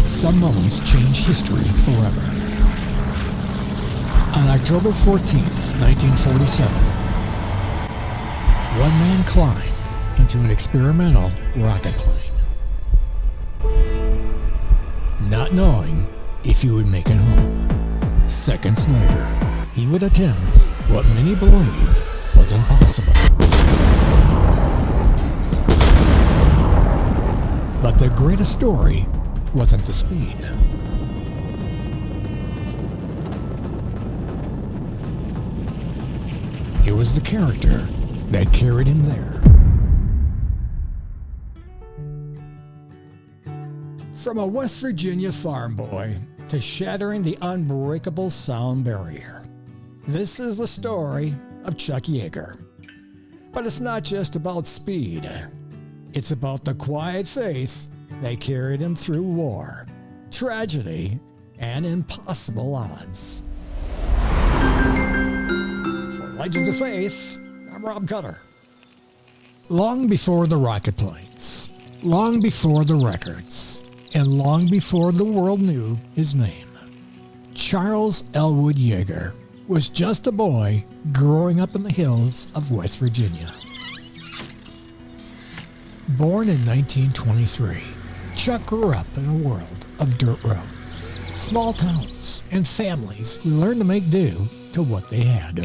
Some moments change history forever. On October 14th, 1947, one man climbed into an experimental rocket plane, not knowing if he would make it home. Seconds later, he would attempt what many believed was impossible. But the greatest story wasn't the speed. It was the character that carried him there. From a West Virginia farm boy to shattering the unbreakable sound barrier, this is the story of Chuck Yeager. But it's not just about speed. It's about the quiet faith that carried him through war, tragedy, and impossible odds. For Legends of Faith, I'm Rob Cutter. Long before the rocket planes, long before the records, and long before the world knew his name, Charles Elwood Yeager was just a boy growing up in the hills of West Virginia. Born in 1923, Chuck grew up in a world of dirt roads, small towns, and families who learned to make do to what they had.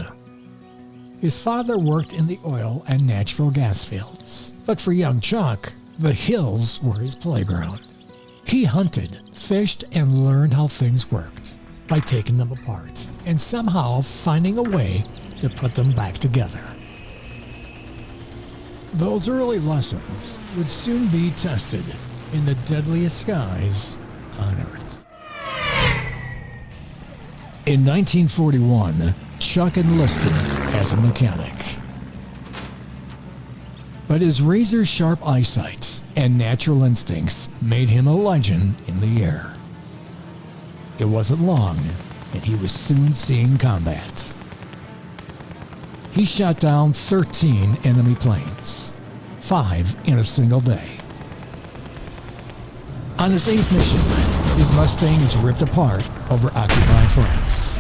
His father worked in the oil and natural gas fields, but for young Chuck, the hills were his playground. He hunted, fished, and learned how things worked by taking them apart and somehow finding a way to put them back together. Those early lessons would soon be tested in the deadliest skies on Earth. In 1941, Chuck enlisted as a mechanic. But his razor-sharp eyesight and natural instincts made him a legend in the air. It wasn't long, and he was soon seeing combat. He shot down 13 enemy planes, 5 in a single day. On his 8th mission, his Mustang is ripped apart over occupied France.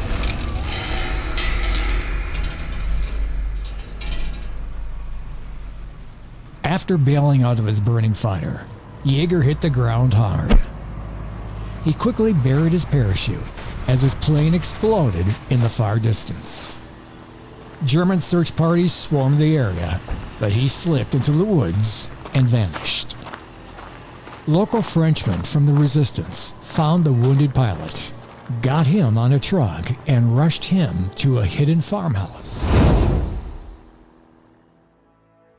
After bailing out of his burning fighter, Yeager hit the ground hard. He quickly buried his parachute as his plane exploded in the far distance. German search parties swarmed the area, but he slipped into the woods and vanished. Local Frenchmen from the resistance found the wounded pilot, got him on a truck, and rushed him to a hidden farmhouse.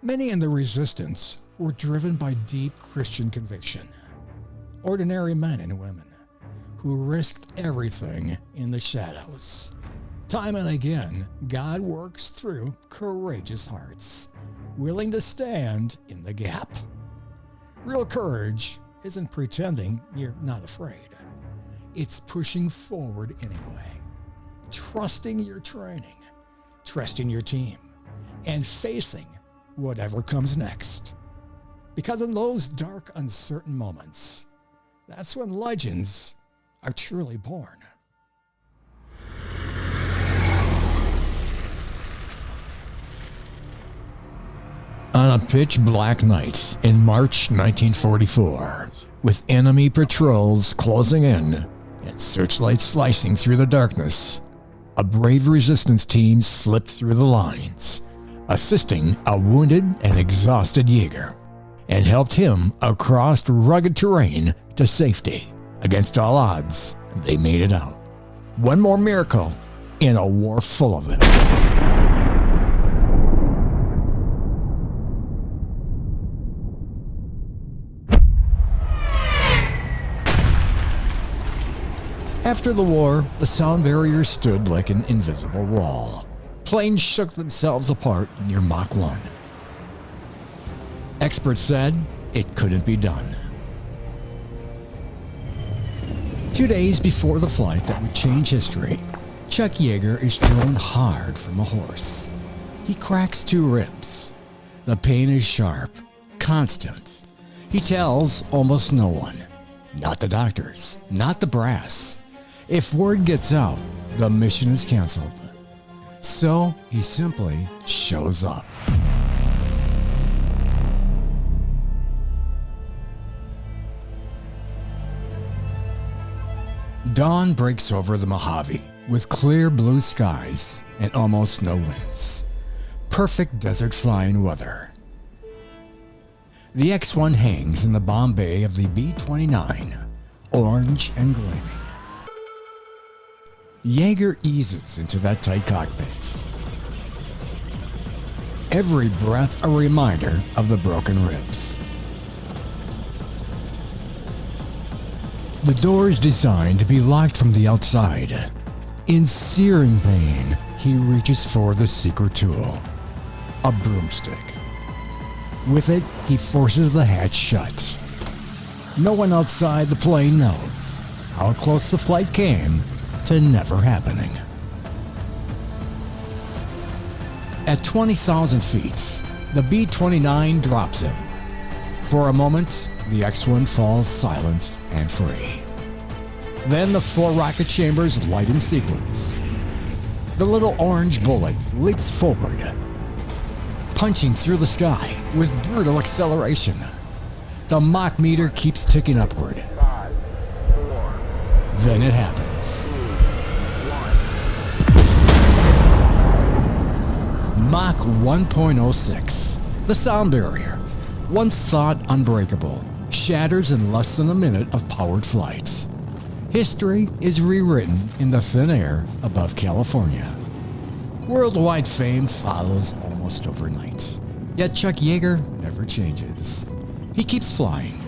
Many in the resistance were driven by deep Christian conviction. Ordinary men and women who risked everything in the shadows. Time and again, God works through courageous hearts, willing to stand in the gap. Real courage isn't pretending you're not afraid. It's pushing forward anyway, trusting your training, trusting your team, and facing whatever comes next. Because in those dark, uncertain moments, that's when legends are truly born. On a pitch-black night in March 1944, with enemy patrols closing in and searchlights slicing through the darkness, a brave resistance team slipped through the lines, assisting a wounded and exhausted Yeager, and helped him across rugged terrain to safety. Against all odds, they made it out. One more miracle in a war full of them. After the war, the sound barrier stood like an invisible wall. Planes shook themselves apart near Mach 1. Experts said it couldn't be done. 2 days before the flight that would change history, Chuck Yeager is thrown hard from a horse. He cracks 2 ribs. The pain is sharp, constant. He tells almost no one. not the doctors, not the brass. If word gets out, the mission is canceled. So he simply shows up. Dawn breaks over the Mojave with clear blue skies and almost no winds. Perfect desert flying weather. The X-1 hangs in the bomb bay of the B-29, orange and gleaming. Yeager eases into that tight cockpit. Every breath a reminder of the broken ribs. The door is designed to be locked from the outside. In searing pain, he reaches for the secret tool, a broomstick. With it, he forces the hatch shut. No one outside the plane knows how close the flight came to never happening. At 20,000 feet, the B-29 drops him. For a moment, the X-1 falls silent and free. Then the 4 rocket chambers light in sequence. The little orange bullet leaps forward, punching through the sky with brutal acceleration. The Mach meter keeps ticking upward. 5, 4. Then it happens. Mach 1.06. The sound barrier, once thought unbreakable, shatters in less than a minute of powered flights. History is rewritten in the thin air above California. Worldwide fame follows almost overnight. Yet Chuck Yeager never changes. He keeps flying.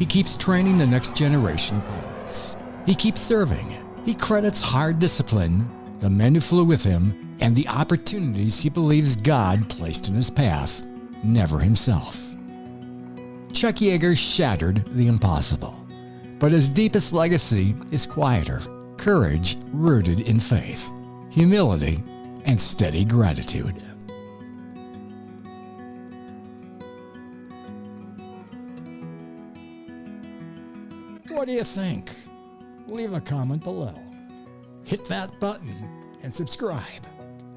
He keeps training the next generation of pilots. He keeps serving. He credits hard discipline, the men who flew with him, and the opportunities he believes God placed in his path, never himself. Chuck Yeager shattered the impossible, but his deepest legacy is quieter, courage rooted in faith, humility, and steady gratitude. What do you think? Leave a comment below. Hit that button and subscribe.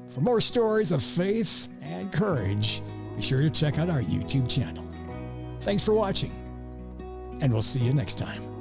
For more stories of faith and courage, be sure to check out our YouTube channel. Thanks for watching, and we'll see you next time.